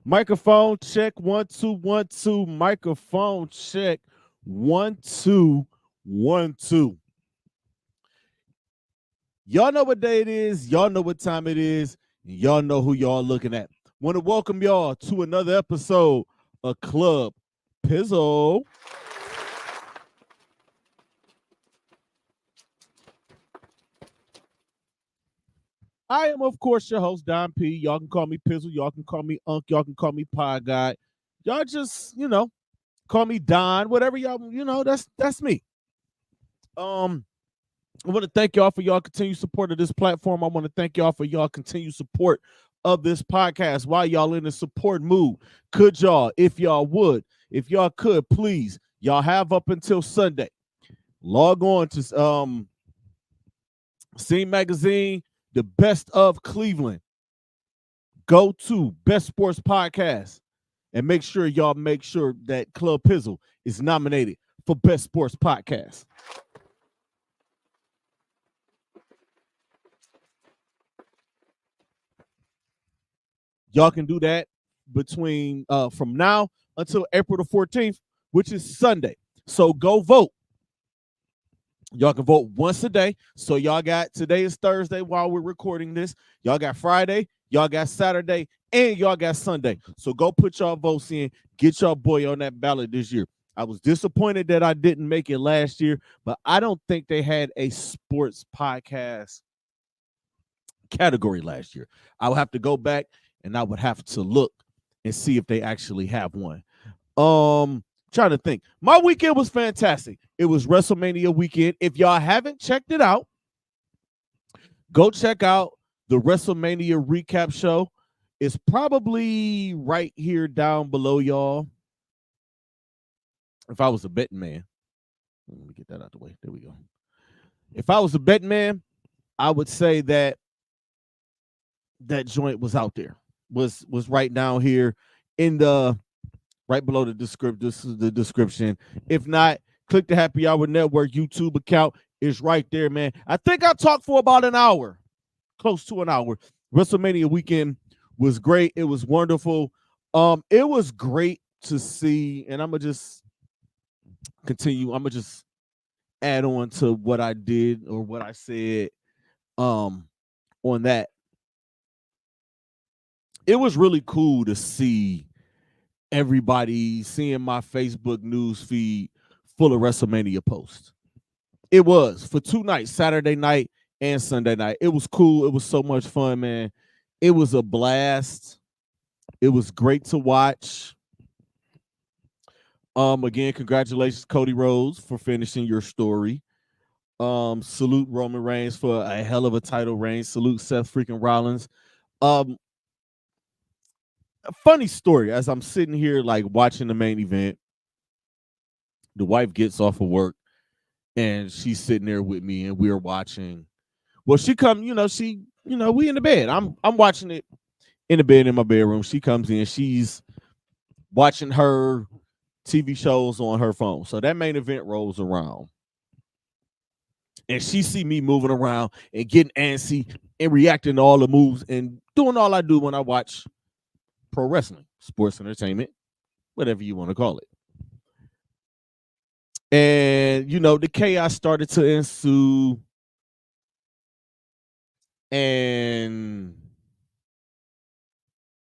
Microphone check 1 2 1 2. Microphone check 1 2 1 2. Y'all know what day it is. Y'all know what time it is. And y'all know who y'all looking at. Want to welcome y'all to another episode of Club Pizzle. I am, of course, your host, Don P. Y'all can call me Pizzle. Y'all can call me Unk. Y'all can call me Pie Guy. Y'all just, call me Don. Whatever y'all, that's me. Um, I want to thank y'all for y'all continued support of this platform. I want to thank y'all for y'all continued support of this podcast. While y'all in the support mood, could y'all, if y'all would, if y'all could, please, y'all have up until Sunday. Log on to Scene Magazine, the best of Cleveland. Go to Best Sports Podcast and make sure that Club Pizzle is nominated for Best Sports Podcast. Y'all can do that between from now until April the 14th, which is Sunday. So go vote. Y'all can vote once a day. So y'all got, today is Thursday while we're recording this. Y'all got Friday, y'all got Saturday, and y'all got Sunday. So go put y'all votes in. Get y'all boy on that ballot this year. I was disappointed that I didn't make it last year, but I don't think they had a sports podcast category last year. I would have to go back and I would have to look and see if they actually have one. Trying to think. My weekend was fantastic. It was WrestleMania weekend. If y'all haven't checked it out, go check out the WrestleMania recap show. It's probably right here down below y'all. If I was a betting man, let me get that out the way. There we go. If I was a betting man, I would say that joint was out there. Was right down here in the right below the description. This is the description. If not, click the Happy Hour Network YouTube account. It's right there, man. I think I talked for about an hour, close to an hour. WrestleMania weekend was great. It was wonderful. It was great to see, and I'm gonna just continue. I'm gonna just add on to what I did or what I said on that. It was really cool to see everybody seeing my Facebook news feed full of WrestleMania posts. It was for 2 nights, Saturday night and Sunday night. It was cool. It was so much fun, man. It was a blast. It was great to watch. Again, congratulations, Cody Rhodes, for finishing your story. Salute Roman Reigns for a hell of a title reign. Salute Seth freaking Rollins. A funny story, as I'm sitting here like watching the main event, the wife gets off of work and she's sitting there with me and we're watching. Well, she come, we in the bed. I'm watching it in the bed in my bedroom. She comes in, she's watching her TV shows on her phone. So that main event rolls around. And she see me moving around and getting antsy and reacting to all the moves and doing all I do when I watch pro wrestling, sports entertainment, whatever you want to call it. And, the chaos started to ensue. And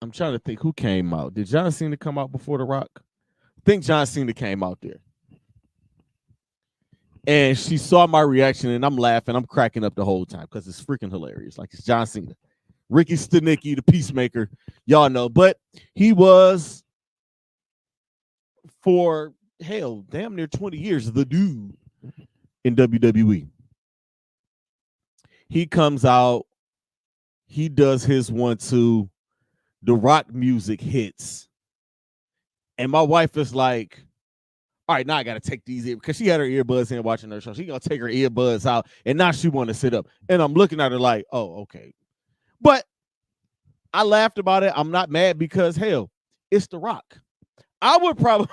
I'm trying to think who came out. Did John Cena come out before The Rock? I think John Cena came out there. And she saw my reaction, and I'm laughing. I'm cracking up the whole time because it's freaking hilarious. Like, it's John Cena. Ricky Stenicki, the Peacemaker. Y'all know. But he was, for, hell, damn near 20 years, the dude in WWE. He comes out. He does his 1-2. The Rock music hits. And my wife is like, all right, now I got to take these in because she had her earbuds in watching her show. She going to take her earbuds out and now she want to sit up. And I'm looking at her like, oh, okay. But I laughed about it. I'm not mad because, hell, it's The Rock. I would probably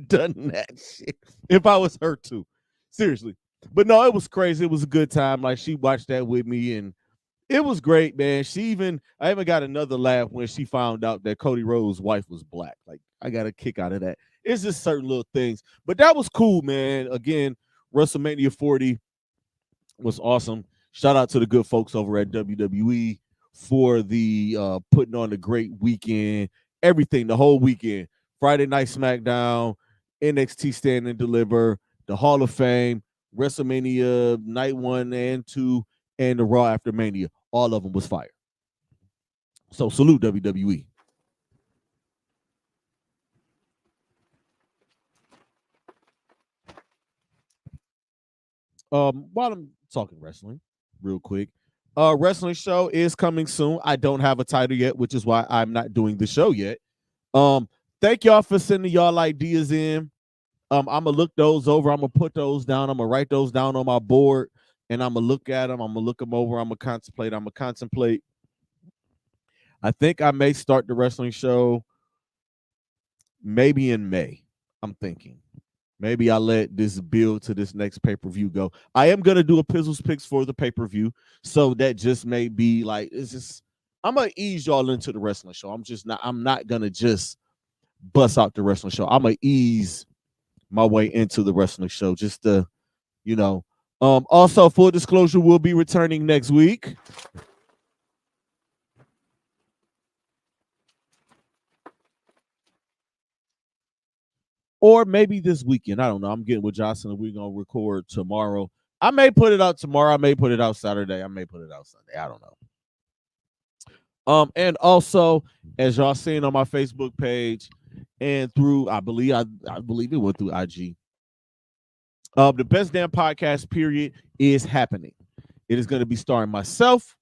done that shit if I was her too. Seriously. But no, it was crazy. It was a good time. Like, she watched that with me and It was great, man. I even got another laugh when she found out that Cody Rhodes' wife was black. Like, I got a kick out of that. It's just certain little things. But that was cool, man. Again, WrestleMania 40 was awesome. Shout out to the good folks over at WWE for the putting on a great weekend. Everything, the whole weekend. Friday Night SmackDown, NXT Stand and Deliver, the Hall of Fame, WrestleMania Night 1 and 2, and the Raw After Mania. All of them was fire. So salute WWE. While I'm talking wrestling, real quick, wrestling show is coming soon. I don't have a title yet, which is why I'm not doing the show yet. Thank y'all for sending y'all ideas in. I'm gonna look those over. I'm gonna put those down. I'm gonna write those down on my board, and I'm gonna look at them. I'm gonna look them over. I'm gonna contemplate. I think I may start the wrestling show maybe in May. I'm thinking. Maybe I let this build to this next pay-per-view go. I am gonna do a Pizzle's picks for the pay-per-view, so that just may be like it's just. I'm gonna ease y'all into the wrestling show. I'm not gonna just bust out the wrestling show. I'm gonna ease my way into the wrestling show just to, you know. Also, full disclosure, we'll be returning next week. Or maybe this weekend. I don't know. I'm getting with Jocelyn. We're gonna record tomorrow. I may put it out tomorrow. I may put it out Saturday. I may put it out Sunday. I don't know. And also, as y'all seen on my Facebook page and through, I believe it went through IG. The Best Damn Podcast period is happening. It is going to be starring myself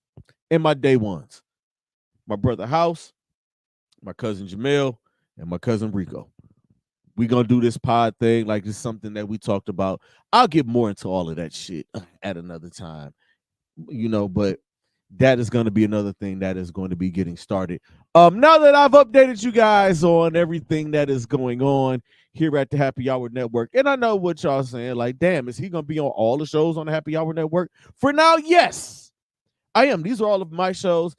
and my day ones, my brother House, my cousin Jamel, and my cousin Rico. We're going to do this pod thing like it's something that we talked about. I'll get more into all of that shit at another time, but that is going to be another thing that is going to be getting started. Now that I've updated you guys on everything that is going on here at the Happy Hour Network, and I know what y'all saying, like, damn, is he going to be on all the shows on the Happy Hour Network? For now, yes, I am. These are all of my shows.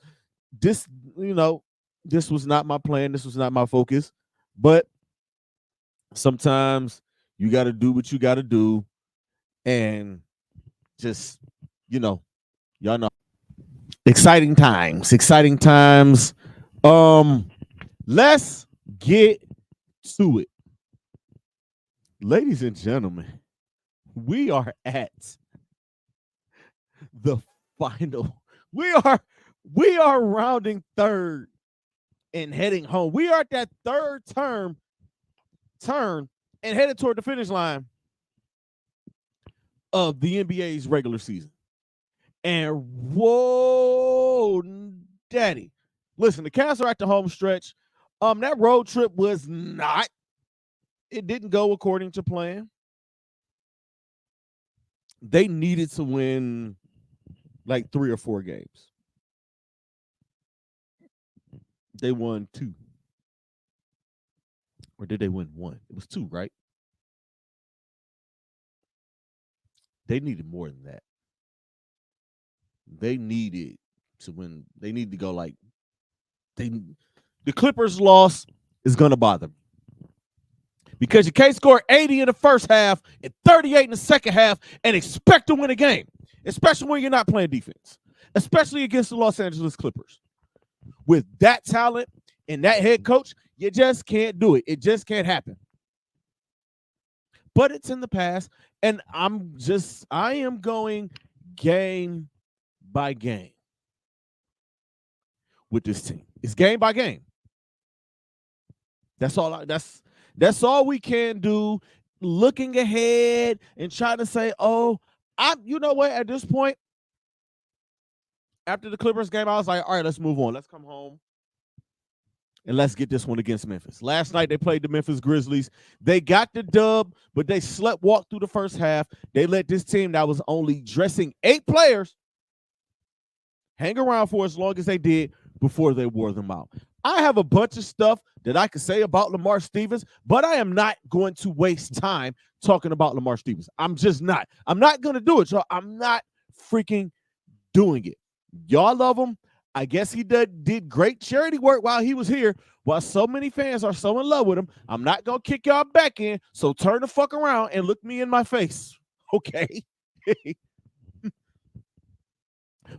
This was not my plan. This was not my focus, but sometimes you got to do what you got to do, and just, y'all know. Exciting times. Let's get to it. Ladies and gentlemen, we are at the final. We are rounding third and heading home. We are at that third turn and headed toward the finish line of the NBA's regular season. And whoa, daddy. Listen, the Cavs are at the home stretch. That road trip was not. It didn't go according to plan. They needed to win like 3 or 4 games. They won 2. Or did they win 1? It was 2, right? They needed more than that. They needed to win. They need to go like the Clippers' loss is gonna bother me. Because you can't score 80 in the first half and 38 in the second half and expect to win a game, especially when you're not playing defense, especially against the Los Angeles Clippers. With that talent and that head coach, you just can't do it. It just can't happen. But it's in the past, and I am going game by game with this team. It's game by game. That's all we can do. Looking ahead and trying to say, you know what? At this point, after the Clippers game, I was like, all right, let's move on. Let's come home and let's get this one against Memphis. Last night, they played the Memphis Grizzlies. They got the dub, but they walked through the first half. They let this team that was only dressing 8 players hang around for as long as they did before they wore them out. I have a bunch of stuff that I could say about Lamar Stevens, but I am not going to waste time talking about Lamar Stevens. I'm just not. I'm not going to do it, y'all. I'm not freaking doing it. Y'all love him. I guess he did great charity work while he was here. While so many fans are so in love with him, I'm not gonna kick y'all back in. So turn the fuck around and look me in my face, okay?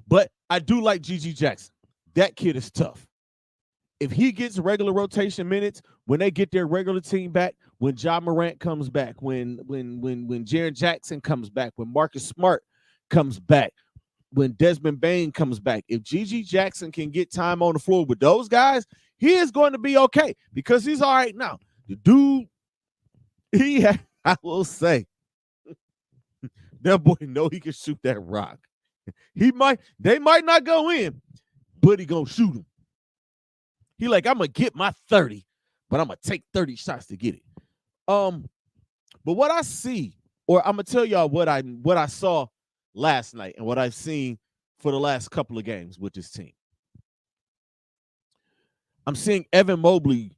But I do like G.G. Jackson. That kid is tough. If he gets regular rotation minutes, when they get their regular team back, when Ja Morant comes back, when Jaren Jackson comes back, when Marcus Smart comes back, when Desmond Bane comes back, if G.G. Jackson can get time on the floor with those guys, he is going to be okay because he's all right now. The dude, I will say, that boy know he can shoot that rock. They might not go in, but he gonna shoot them. He like, I'm gonna get my 30, but I'm gonna take 30 shots to get it. But what I see, or I'm gonna tell y'all what I saw last night and what I've seen for the last couple of games with this team. I'm seeing Evan Mobley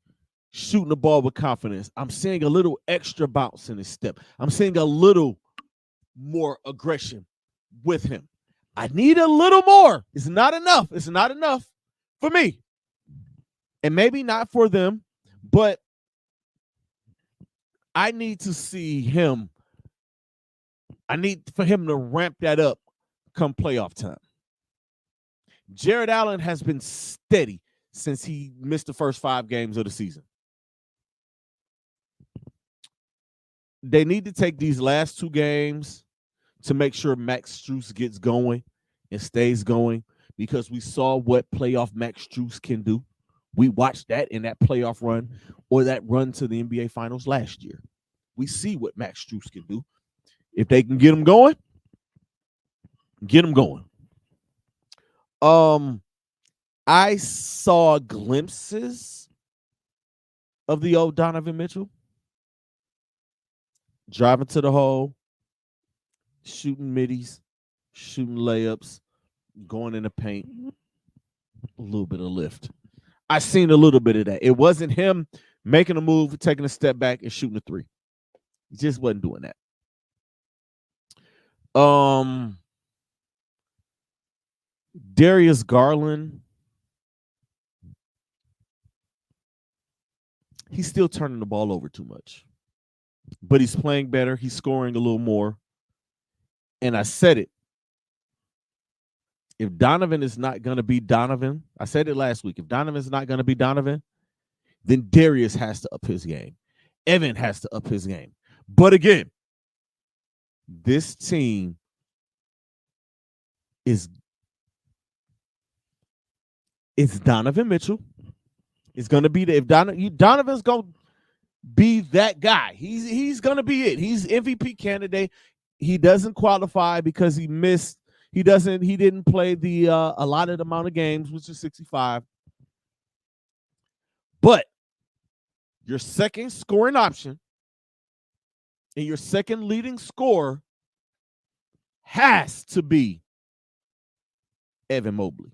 shooting the ball with confidence. I'm seeing a little extra bounce in his step. I'm seeing a little more aggression with him. I need a little more. It's not enough. It's not enough for me. And maybe not for them, but I need to see him. I need for him to ramp that up come playoff time. Jared Allen has been steady since he missed the first 5 games of the season. They need to take these last 2 games to make sure Max Strus gets going and stays going, because we saw what playoff Max Strus can do. We watched that in that playoff run or that run to the NBA Finals last year. We see what Max Strus can do. If they can get him going, get him going. I saw glimpses of the old Donovan Mitchell driving to the hole, shooting middies, shooting layups, going in the paint, a little bit of lift. I seen a little bit of that. It wasn't him making a move, taking a step back, and shooting a 3. He just wasn't doing that. Darius Garland, he's still turning the ball over too much, but he's playing better. He's scoring a little more. And I said it. If Donovan is not going to be Donovan, I said it last week. If Donovan is not going to be Donovan, then Darius has to up his game. Evan has to up his game. But again, this team is Donovan Mitchell. It's going to be if Donovan's going to be that guy. He's going to be it. He's MVP candidate. He doesn't qualify because he missed. He didn't play the allotted amount of games, which is 65. But your second scoring option and your second leading scorer has to be Evan Mobley.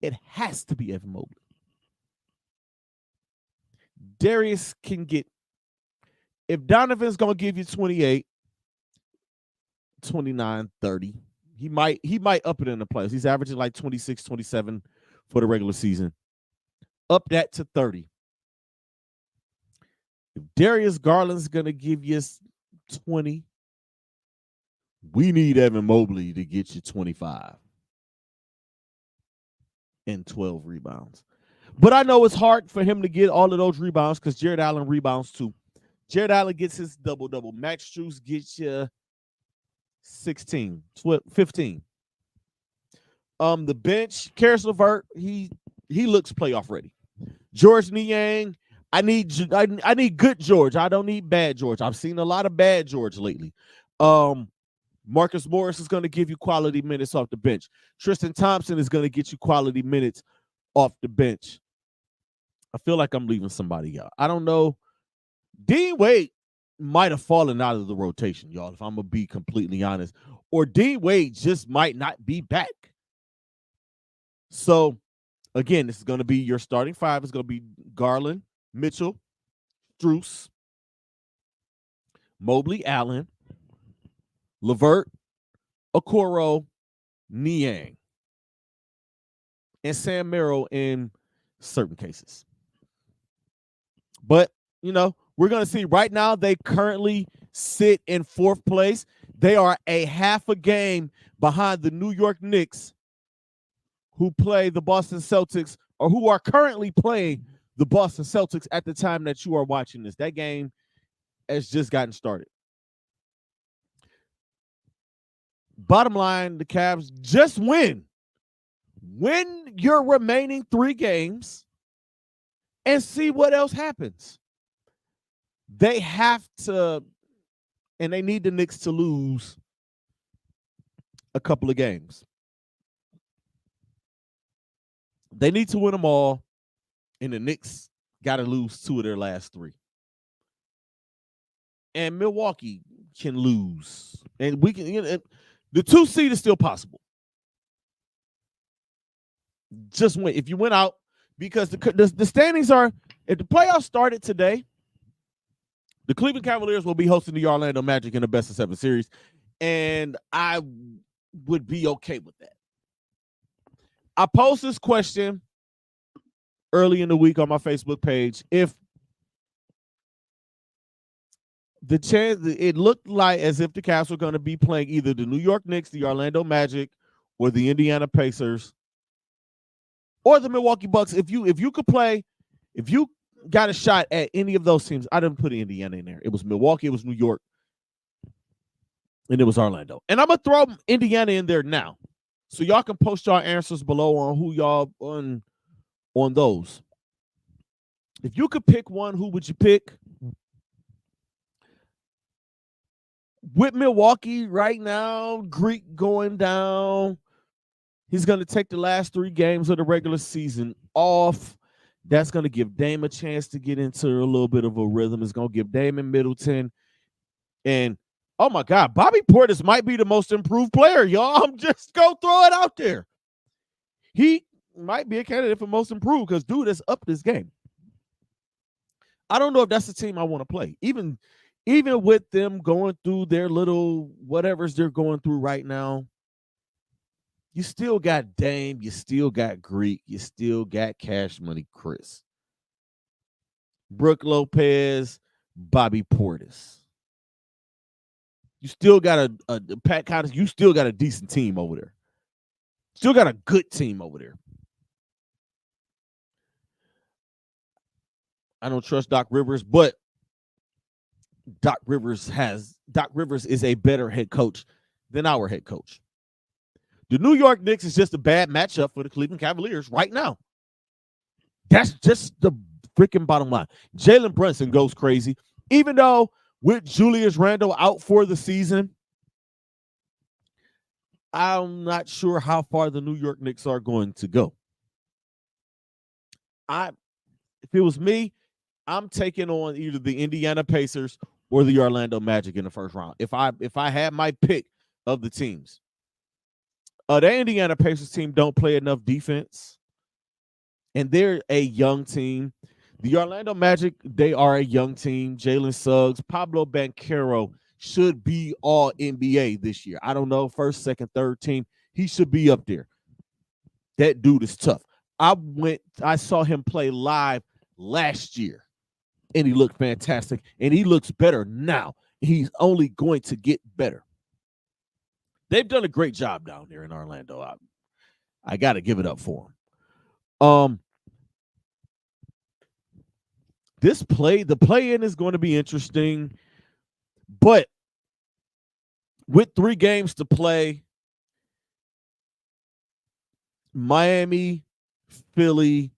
It has to be Evan Mobley. Darius can get, if Donovan's going to give you 28, 29, 30, he might up it in the playoffs. He's averaging like 26, 27 for the regular season. Up that to 30. If Darius Garland's going to give you 20, we need Evan Mobley to get you 25 and 12 rebounds. But I know it's hard for him to get all of those rebounds because Jared Allen rebounds too. Jared Allen gets his double-double. Max Strus gets you 16, 12, 15. The bench, Karis LeVert, he looks playoff ready. George Niang, I need good George. I don't need bad George. I've seen a lot of bad George lately. Marcus Morris is going to give you quality minutes off the bench. Tristan Thompson is going to get you quality minutes off the bench. I feel like I'm leaving somebody out. I don't know. Dean Wade might have fallen out of the rotation, y'all, if I'm going to be completely honest. Or Dean Wade just might not be back. So, again, this is going to be your starting 5. It's going to be Garland, Mitchell, Strus, Mobley, Allen, LeVert, Okoro, Niang. and Sam Merrill in certain cases. But, we're going to see. Right now, they currently sit in 4th place. They are a half a game behind the New York Knicks, who play the Boston Celtics, or who are currently playing the Boston Celtics at the time that you are watching this. That game has just gotten started. Bottom line, the Cavs just win your remaining 3 games and see what else happens. They have to, and they need the Knicks to lose a couple of games. They need to win them all, and the Knicks got to lose 2 of their last 3. And Milwaukee can lose, and we can. The 2 seed is still possible. Just win. If you went out, because the standings are, if the playoffs started today, the Cleveland Cavaliers will be hosting the Orlando Magic in the best of 7 series, and I would be okay with that. I posed this question early in the week on my Facebook page. If the chance, it looked like as if the Cavs were going to be playing either the New York Knicks, the Orlando Magic, or the Indiana Pacers, or the Milwaukee Bucks. If you could play, if you got a shot at any of those teams, I didn't put Indiana in there. It was Milwaukee, it was New York, and it was Orlando. And I'm gonna throw Indiana in there now, so y'all can post y'all answers below on who y'all on those. If you could pick one, who would you pick? With Milwaukee right now, Greek going down. He's going to take the last 3 games of the regular season off. That's going to give Dame a chance to get into a little bit of a rhythm. It's going to give Dame and Middleton. And, oh, my God, Bobby Portis might be the most improved player, y'all. I'm just going to throw it out there. He might be a candidate for most improved because, dude, has upped this game. I don't know if that's the team I want to play. Even with them going through their little whatevers they're going through right now, you still got Dame, you still got Greek, you still got Cash Money Chris, Brooke Lopez, Bobby Portis. You still got a Pat Connaughton. You still got a decent team over there. Still got a good team over there. I don't trust Doc Rivers, but Doc Rivers is a better head coach than our head coach. The New York Knicks is just a bad matchup for the Cleveland Cavaliers right now. That's just the freaking bottom line. Jalen Brunson goes crazy. Even though with Julius Randle out for the season, I'm not sure how far the New York Knicks are going to go. If it was me, I'm taking on either the Indiana Pacers or the Orlando Magic in the first round. If I had my pick of the teams. The Indiana Pacers team don't play enough defense, and they're a young team. The Orlando Magic, they are a young team. Jalen Suggs, Pablo Banchero should be all NBA this year. I don't know, first, second, third team. He should be up there. That dude is tough. I saw him play live last year, and he looked fantastic, and he looks better now. He's only going to get better. They've done a great job down there in Orlando. I got to give it up for them. The play-in is going to be interesting, but with 3 games to play, Miami, Philly,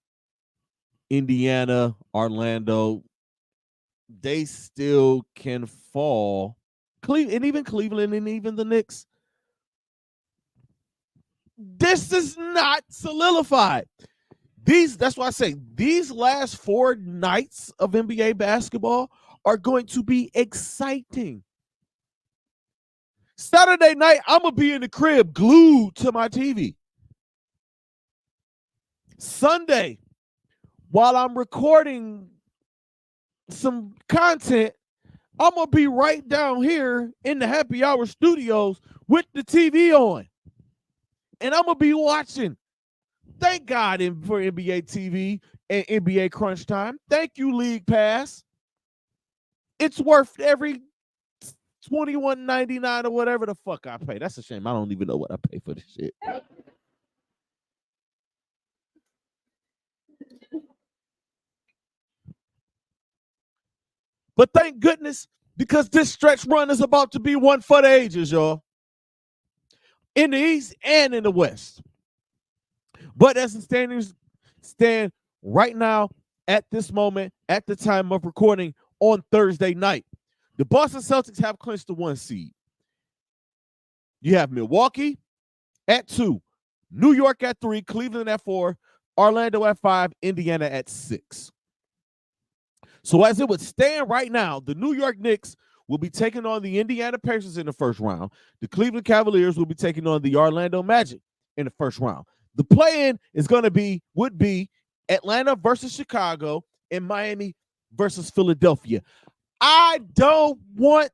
Indiana, Orlando, they still can fall. And even Cleveland and even the Knicks. This is not solidified. That's why I say these last 4 nights of NBA basketball are going to be exciting. Saturday night, I'm going to be in the crib glued to my TV. Sunday, while I'm recording some content, I'm going to be right down here in the Happy Hour studios with the TV on. And I'm going to be watching Thank God for NBA TV and NBA Crunch Time. Thank you, League Pass. It's worth every $21.99 or whatever the fuck I pay. That's a shame. I don't even know what I pay for this shit. But thank goodness, because this stretch run is about to be one for the ages, y'all. In the East and in the West. But as the standings stand right now, at this moment, at the time of recording on Thursday night, the Boston Celtics have clinched the 1 seed. You have Milwaukee at 2, New York at 3, Cleveland at 4, Orlando at 5, Indiana at 6. So as it would stand right now, the New York Knicks will be taking on the Indiana Pacers in the first round. The Cleveland Cavaliers will be taking on the Orlando Magic in the first round. The play-in would be Atlanta versus Chicago and Miami versus Philadelphia. I don't want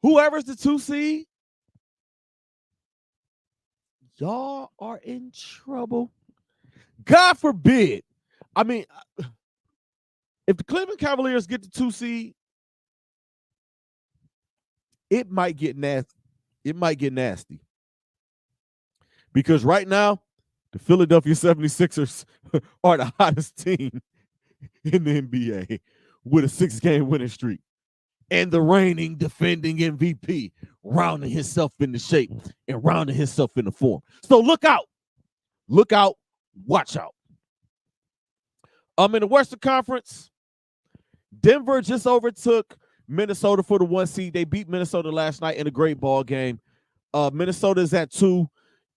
whoever's the 2 seed, y'all are in trouble. God forbid. I mean, if the Cleveland Cavaliers get the 2 seed, it might get nasty. It might get nasty. Because right now, the Philadelphia 76ers are the hottest team in the NBA with a 6-game winning streak. And the reigning defending MVP rounding himself into shape and rounding himself into form. So look out. Look out. Watch out. In the Western Conference, Denver just overtook Minnesota for the 1 seed. They beat Minnesota last night in a great ball game. Minnesota's at 2.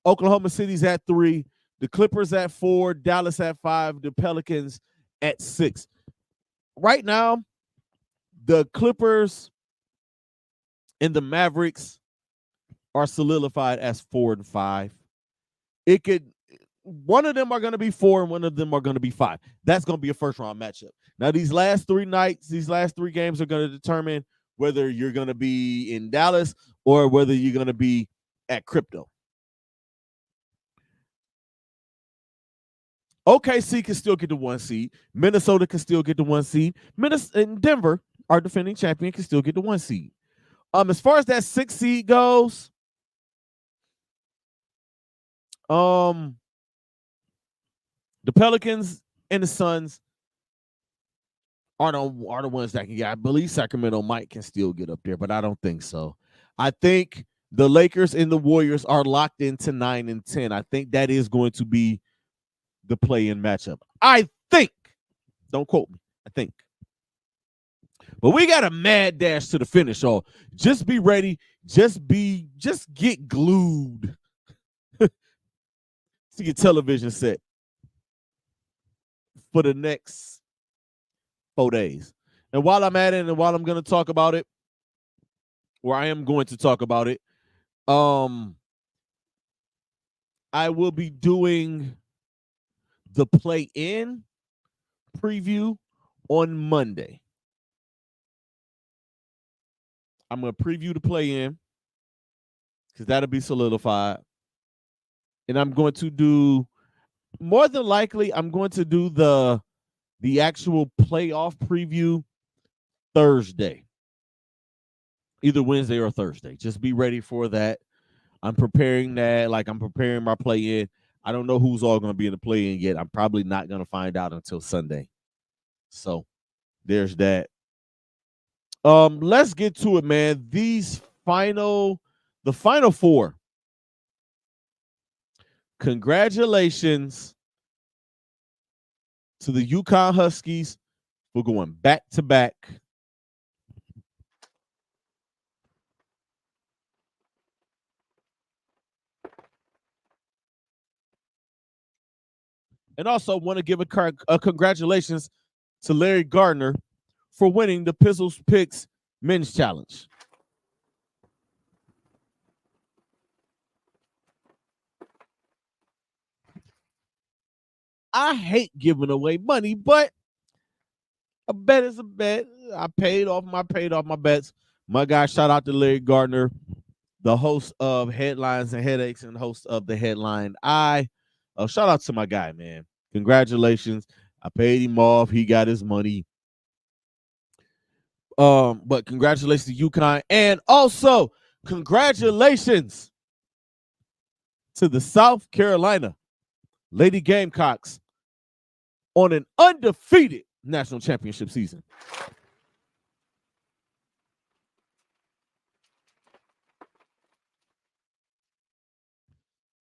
Oklahoma City's at 3. The Clippers at 4. Dallas at 5. The Pelicans at 6. Right now, the Clippers and the Mavericks are solidified as 4 and 5. One of them are going to be 4 and one of them are going to be 5. That's going to be a first round matchup. Now, these last 3 games are going to determine whether you're going to be in Dallas or whether you're going to be at Crypto. OKC can still get the 1 seed. Minnesota can still get the 1 seed. And Denver, our defending champion, can still get the 1 seed. As far as that 6 seed goes, the Pelicans and the Suns are the ones that can get. I believe Sacramento can still get up there, but I don't think so. I think the Lakers and the Warriors are locked into 9 and 10. I think that is going to be the play-in matchup. I think. Don't quote me. I think. But we got a mad dash to the finish, y'all. Just be ready. Just get glued to your television set for the next 4 days. And while I'm at it and while I'm going to talk about it, or I am going to talk about it, I will be doing the play-in preview on Monday. I'm going to preview the play-in because that'll be solidified. And I'm going to do, more than likely, I'm going to do the actual playoff preview Thursday. Either Wednesday or Thursday. Just be ready for that. I'm preparing that like I'm preparing my play-in. I don't know who's all going to be in the play-in yet. I'm probably not going to find out until Sunday. So there's that. Let's get to it, man. The final 4. Congratulations to the UConn Huskies for going back-to-back. And also want to give a congratulations to Larry Gardner for winning the Pizzle Picks Men's Challenge. I hate giving away money, but a bet is a bet. I paid off my bets. My guy, shout out to Larry Gardner. the host of Headlines and Headaches and host of the Headline Eye. Shout out to my guy, man. Congratulations. I paid him off. He got his money. But congratulations to UConn. And also, congratulations to the South Carolina Lady Gamecocks on an undefeated national championship season.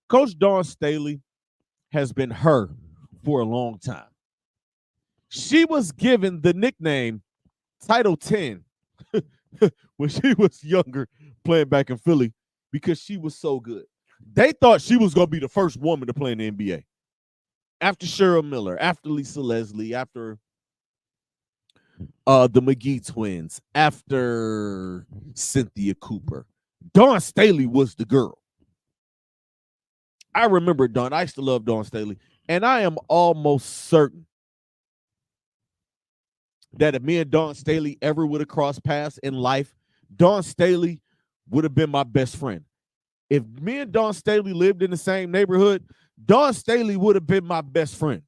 Coach Dawn Staley has been her for a long time. She was given the nickname Title 10 when she was younger playing back in Philly because she was so good. They thought she was going to be the first woman to play in the NBA. After Cheryl Miller, after Lisa Leslie, after the McGee twins, after Cynthia Cooper. Dawn Staley was the girl. I remember Dawn. I used to love Dawn Staley. And I am almost certain that if me and Dawn Staley ever would have crossed paths in life, Dawn Staley would have been my best friend. If me and Dawn Staley lived in the same neighborhood, Dawn Staley would have been my best friend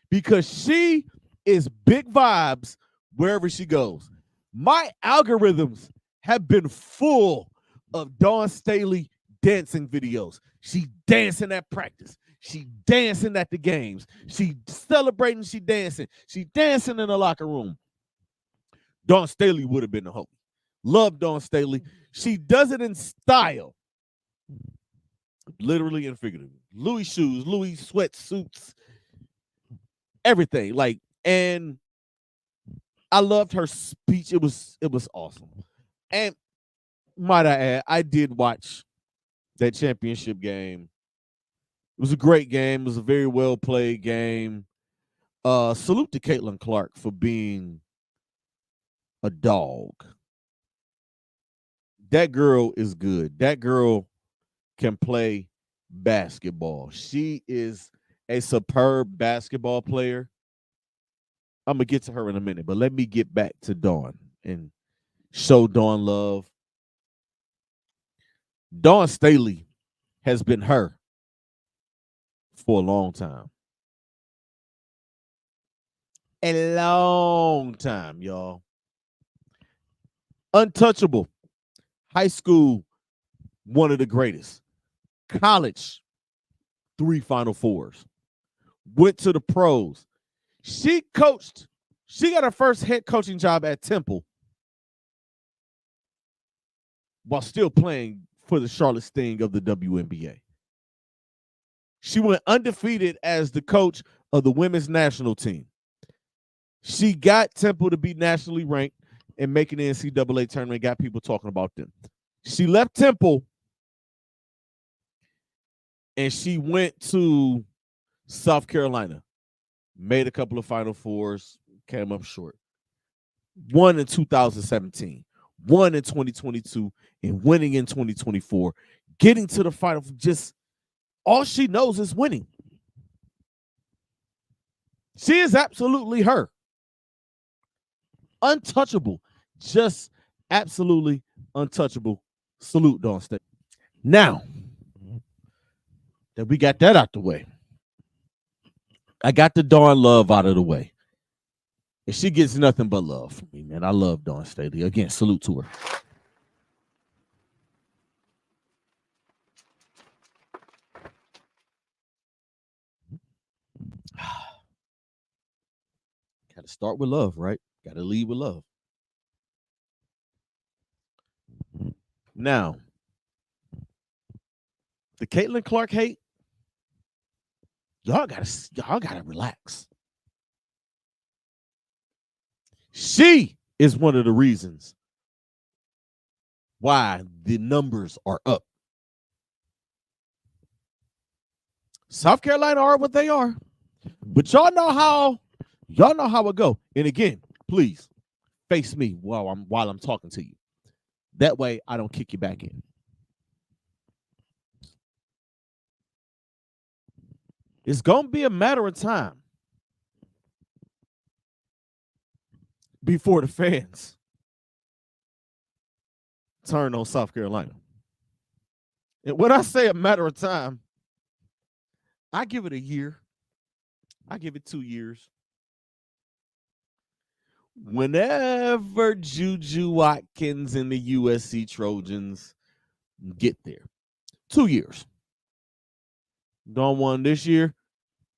because she is big vibes wherever she goes. My algorithms have been full of Dawn Staley dancing videos. She dancing at practice. She dancing at the games. She celebrating, she dancing. She dancing in the locker room. Dawn Staley would have been the homie. Love Dawn Staley. She does it in style. Literally and figuratively. Louis shoes, Louis sweatsuits, everything. Like, and I loved her speech. It was awesome. And might I add, I did watch that championship game. It was a great game. It was a very well played game. Salute to Caitlin Clark for being a dog. That girl is good. That girl can play basketball. She is a superb basketball player. I'm going to get to her in a minute, but let me get back to Dawn and show Dawn love. Dawn Staley has been her for a long time. A long time, y'all. Untouchable. High school, one of the greatest. College, 3 Final Fours. Went to the pros. She coached. She got her first head coaching job at Temple while still playing for the Charlotte Sting of the WNBA. She went undefeated as the coach of the women's national team. She got Temple to be nationally ranked and making the NCAA tournament, got people talking about them. She left Temple and she went to South Carolina, made a couple of Final Fours, came up short. Won in 2017, won in 2022, and winning in 2024. Getting to the final, just all she knows is winning. She is absolutely her. Untouchable. Just absolutely untouchable. Salute, Dawn Staley. Now that we got that out the way, I got the Dawn love out of the way. And she gets nothing but love from me, man. I love Dawn Staley. Again, salute to her. Got to start with love, right? Got to lead with love. Now, the Caitlin Clark hate, y'all gotta relax. She is one of the reasons why the numbers are up. South Carolina are what they are, but y'all know how it go. And again, please face me while I'm talking to you. That way, I don't kick you back in. It's gonna be a matter of time before the fans turn on South Carolina. And when I say a matter of time, I give it a year. I give it 2 years. Whenever Juju Watkins and the USC Trojans get there, 2 years. Don't want this year.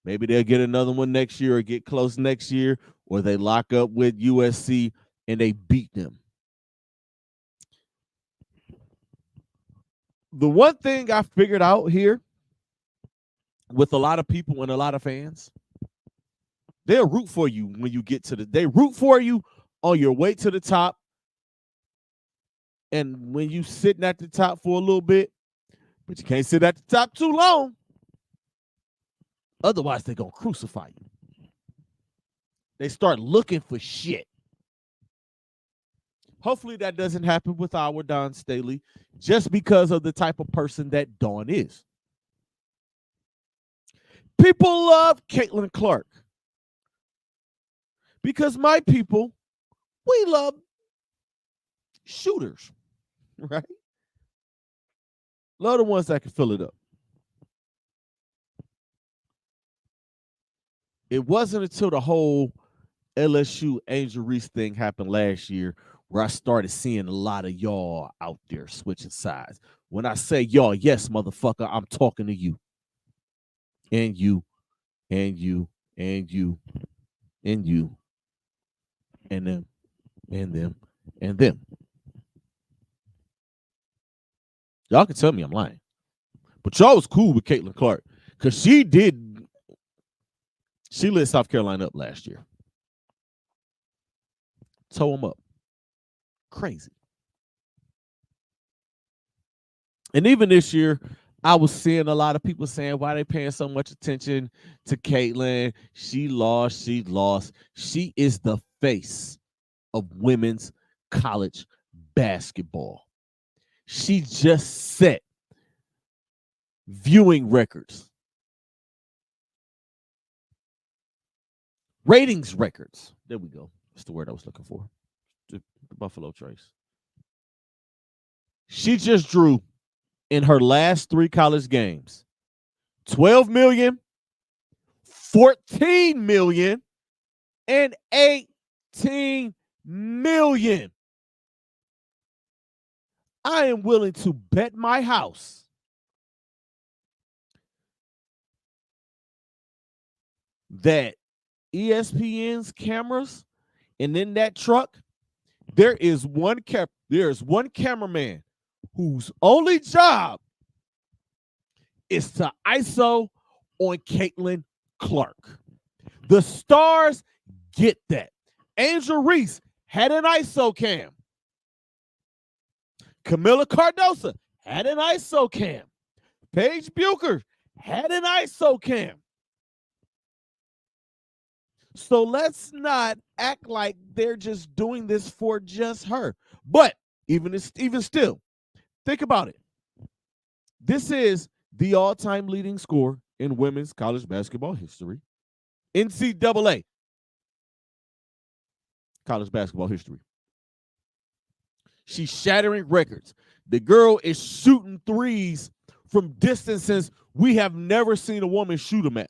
Maybe they'll get another one next year or get close next year, or they lock up with USC and they beat them. The one thing I figured out here with a lot of people and a lot of fans, they'll root for you when you get to they root for you on your way to the top. And when you sitting at the top for a little bit, but you can't sit at the top too long. Otherwise, they're going to crucify you. They start looking for shit. Hopefully that doesn't happen with our Dawn Staley, just because of the type of person that Dawn is. People love Caitlin Clark because my people, we love shooters, right? Love the ones that can fill it up. It wasn't until the whole LSU Angel Reese thing happened last year where I started seeing a lot of y'all out there switching sides. When I say y'all, yes, motherfucker, I'm talking to you. And you, and you, and you, and you, and them, and them, and them. Y'all can tell me I'm lying. But y'all was cool with Caitlin Clark because she lit South Carolina up last year. Tore them up. Crazy. And even this year, I was seeing a lot of people saying, why they paying so much attention to Caitlin? She lost. She is the face of women's college basketball. She just set viewing records. Ratings records. There we go. That's the word I was looking for. The Buffalo Trace. She just drew in her last 3 college games 12 million, 14 million, and 18 million. I am willing to bet my house that ESPN's cameras and in that truck, there's one cameraman whose only job is to ISO on Caitlin Clark. The stars get that. Angel Reese had an ISO cam. Camila Cardosa had an ISO cam. Paige Bucher had an ISO cam. So let's not act like they're just doing this for just her. But even still, think about it. This is the all-time leading scorer in women's college basketball history. NCAA college basketball history. She's shattering records. The girl is shooting threes from distances we have never seen a woman shoot them at.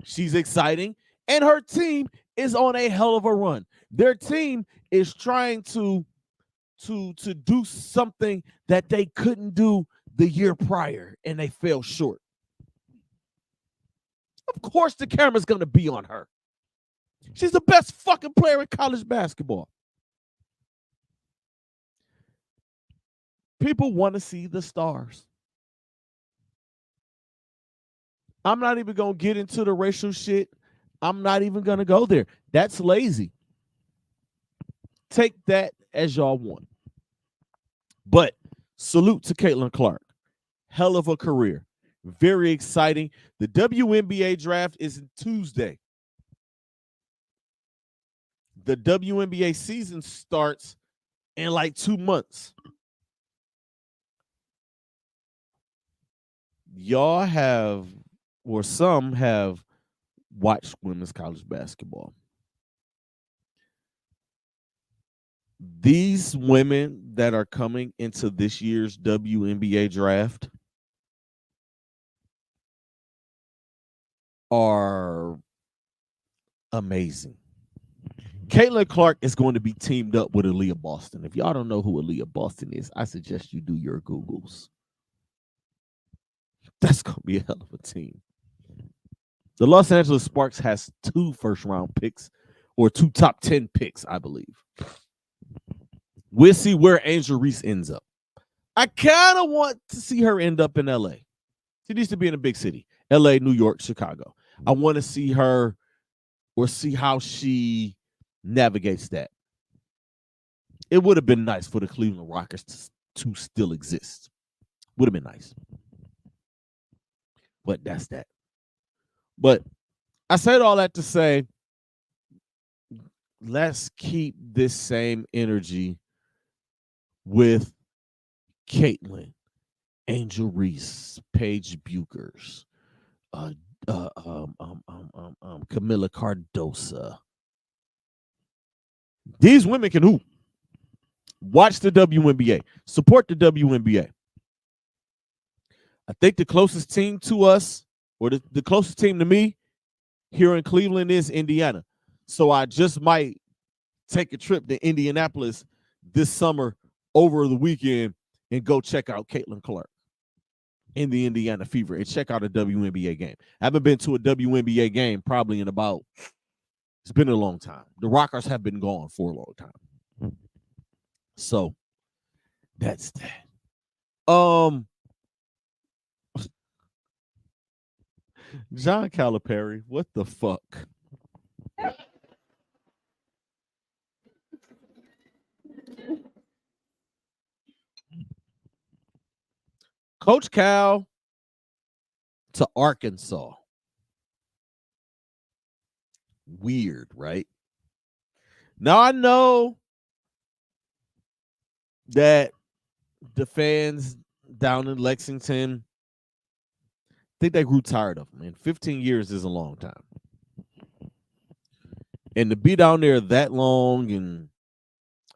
She's exciting, and her team is on a hell of a run. Their team is trying to do something that they couldn't do the year prior, and they fell short. Of course, the camera's going to be on her. She's the best fucking player in college basketball. People want to see the stars. I'm not even going to get into the racial shit. I'm not even going to go there. That's lazy. Take that as y'all want. But salute to Caitlin Clark. Hell of a career. Very exciting. The WNBA draft is Tuesday. The WNBA season starts in like 2 months. Y'all have, or some have, watched women's college basketball. These women that are coming into this year's WNBA draft are amazing. Caitlin Clark is going to be teamed up with Aaliyah Boston. If y'all don't know who Aaliyah Boston is, I suggest you do your Googles. That's going to be a hell of a team. The Los Angeles Sparks has 2 first-round picks or 2 top 10 picks, I believe. We'll see where Angel Reese ends up. I kind of want to see her end up in LA. She needs to be in a big city. LA, New York, Chicago. I want to see her or see how she navigates that. It would have been nice for the Cleveland Rockets to still exist. Would have been nice. But that's that. But I said all that to say, let's keep this same energy with Caitlin, Angel Reese, Paige Buchers, Camila Cardosa. These women can hoop. Watch the WNBA. Support the WNBA. I think the closest team to us, or the closest team to me here in Cleveland, is Indiana. So I just might take a trip to Indianapolis this summer over the weekend and go check out Caitlin Clark in the Indiana Fever and check out a WNBA game. I haven't been to a WNBA game probably in about, it's been a long time. The Rockers have been gone for a long time. So that's that. John Calipari, what the fuck? Coach Cal to Arkansas. Weird, right? Now I know that the fans down in Lexington, I think they grew tired of him. And 15 years is a long time. And to be down there that long and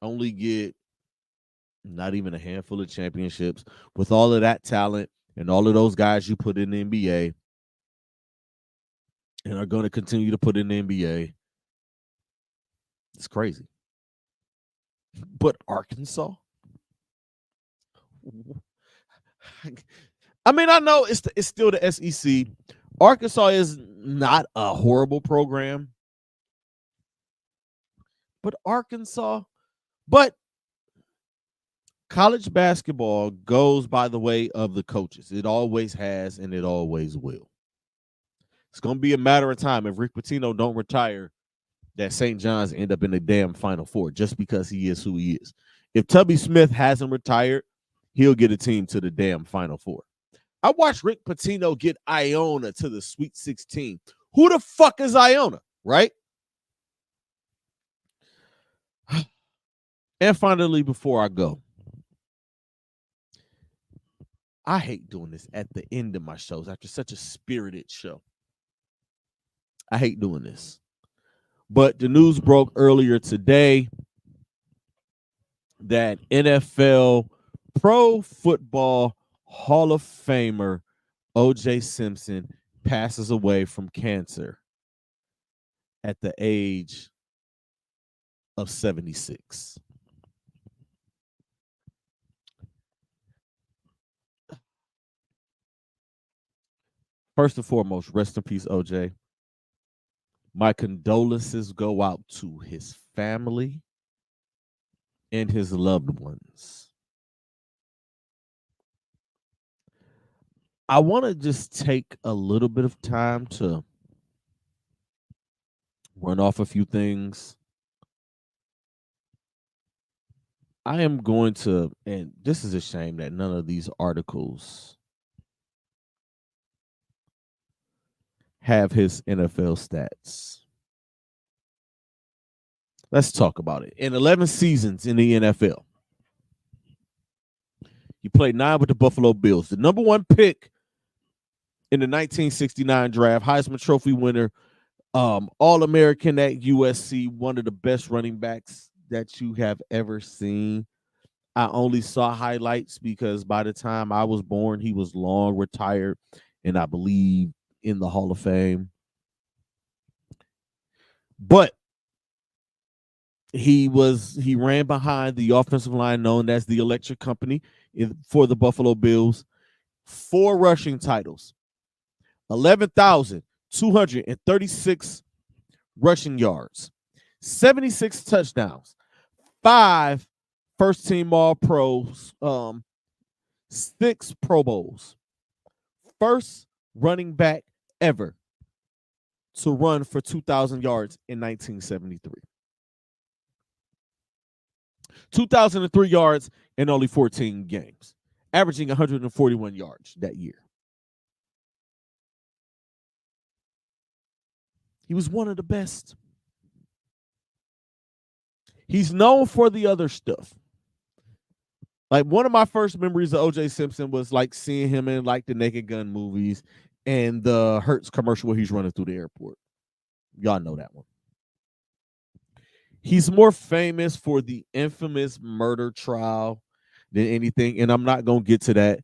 only get not even a handful of championships with all of that talent and all of those guys you put in the NBA and are going to continue to put in the NBA, it's crazy. But Arkansas? I mean, I know it's still the SEC. Arkansas is not a horrible program. But Arkansas, but college basketball goes by the way of the coaches. It always has, and it always will. It's going to be a matter of time. If Rick Pitino don't retire, that St. John's end up in the damn Final Four just because he is who he is. If Tubby Smith hasn't retired, he'll get a team to the damn Final Four. I watched Rick Pitino get Iona to the Sweet 16. Who the fuck is Iona, right? And finally, before I go, I hate doing this at the end of my shows after such a spirited show. I hate doing this. But the news broke earlier today that NFL Pro Football Hall of Famer O.J. Simpson passes away from cancer at the age of 76. First and foremost, rest in peace, OJ. My condolences go out to his family and his loved ones. I want to just take a little bit of time to run off a few things. I am going to, and this is a shame that none of these articles have his NFL stats. Let's talk about it. In 11 seasons in the NFL, he played 9 with the Buffalo Bills. The number 1 pick in the 1969 draft, Heisman Trophy winner, All-American at USC, one of the best running backs that you have ever seen. I only saw highlights because by the time I was born, he was long retired and I believe in the Hall of Fame. But he ran behind the offensive line known as the Electric Company for the Buffalo Bills. 4 rushing titles, 11,236 rushing yards, 76 touchdowns, 5 first team all pros, 6 Pro Bowls. First running back ever to run for 2,000 yards in 1973. 2,003 yards in only 14 games, averaging 141 yards that year. He was one of the best. He's known for the other stuff. Like one of my first memories of O.J. Simpson was like seeing him in like the Naked Gun movies and the Hertz commercial where he's running through the airport. Y'all know that one. He's more famous for the infamous murder trial than anything, and I'm not gonna get to that.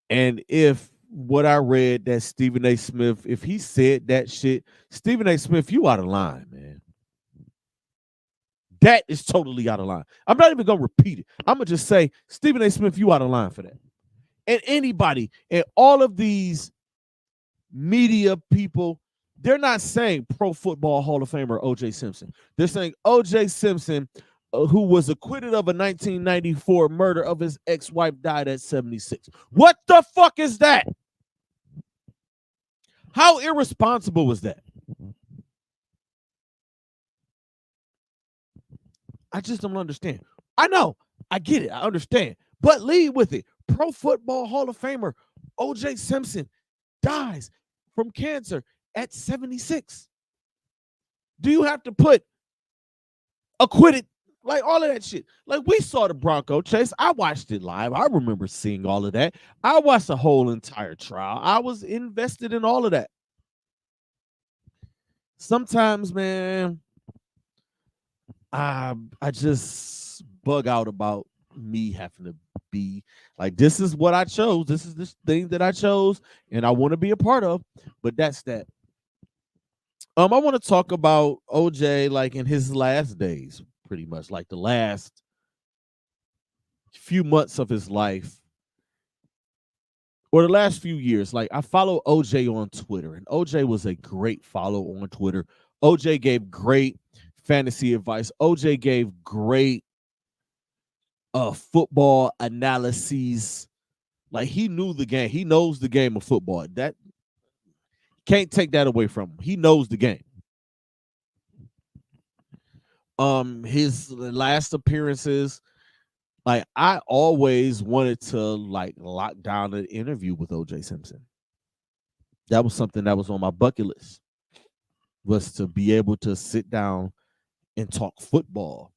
And if what I read that Stephen A. Smith, if he said that shit, Stephen A. Smith, you out of line, man. That is totally out of line. I'm not even gonna repeat it. I'm gonna just say, Stephen A. Smith, you out of line for that. And anybody and all of these media people, they're not saying Pro Football Hall of Famer O.J. Simpson. They're saying O.J. Simpson, who was acquitted of a 1994 murder of his ex-wife, died at 76. What the fuck is that? How irresponsible was that? I just don't understand. I know. I get it. I understand. But lead with it. Pro Football Hall of Famer O.J. Simpson dies from cancer at 76. Do you have to put acquitted, like all of that shit? Like we saw the Bronco chase. I watched it live. I remember seeing all of that. I watched the whole entire trial. I was invested in all of that. Sometimes, man, I just bug out about me having to be like, this is what I chose. This is this thing that I chose and I want to be a part of. But that's that. I want to talk about OJ like in his last days, pretty much like the last few months of his life or the last few years. Like I follow OJ on Twitter, and OJ was a great follow on Twitter. OJ gave great fantasy advice. OJ gave great football analyses. Like he knew the game. He knows the game of football. That can't take that away from him. He knows the game. His last appearances, like I always wanted to like lock down an interview with OJ Simpson. That was something that was on my bucket list, was to be able to sit down and talk football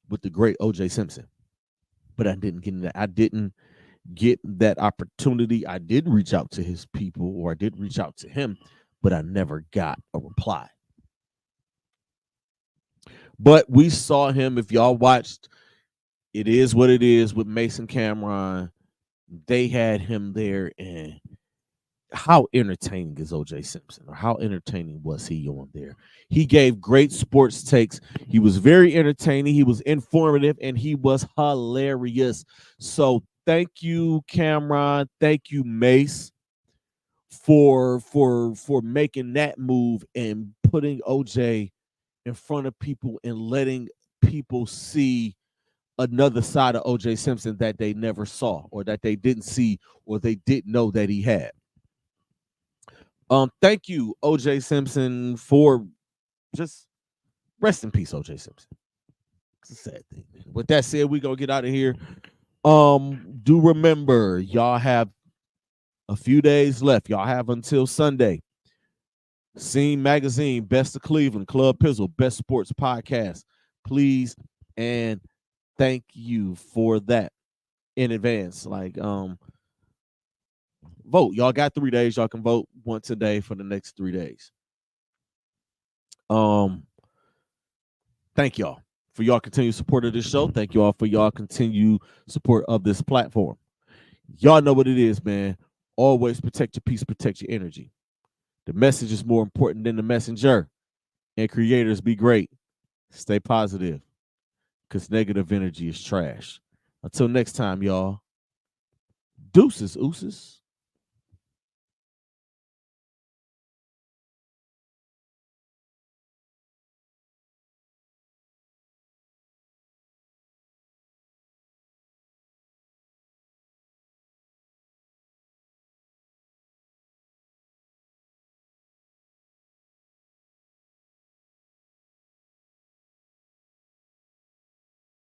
with the great OJ Simpson. But I didn't get that. I didn't get that opportunity. I did reach out to his people, or I did reach out to him, but I never got a reply. But we saw him. If y'all watched It Is What It Is with Mason Cameron, they had him there. And how entertaining is OJ Simpson, or how entertaining was he on there? He gave great sports takes. He was very entertaining. He was informative, and he was hilarious. So thank you, Cameron. Thank you, Mace, for making that move and putting OJ in front of people and letting people see another side of OJ Simpson that they never saw, or that they didn't see, or they didn't know that he had. Thank you, OJ Simpson, for just rest in peace, OJ Simpson. It's a sad thing, man. With that said, we gonna get out of here. Do remember, y'all have a few days left. Y'all have until Sunday. Scene Magazine, Best of Cleveland, Club Pizzle, Best Sports Podcast. Please and thank you for that in advance. Like, vote. Y'all got 3 days. Y'all can vote once a day for the next 3 days. Thank y'all. for y'all continued support of this show. Thank you all for y'all continued support of this platform. Y'all know what it is, man. Always protect your peace, protect your energy. The message is more important than the messenger. And creators, be great. Stay positive, because negative energy is trash. Until next time, y'all. Deuces, ooses.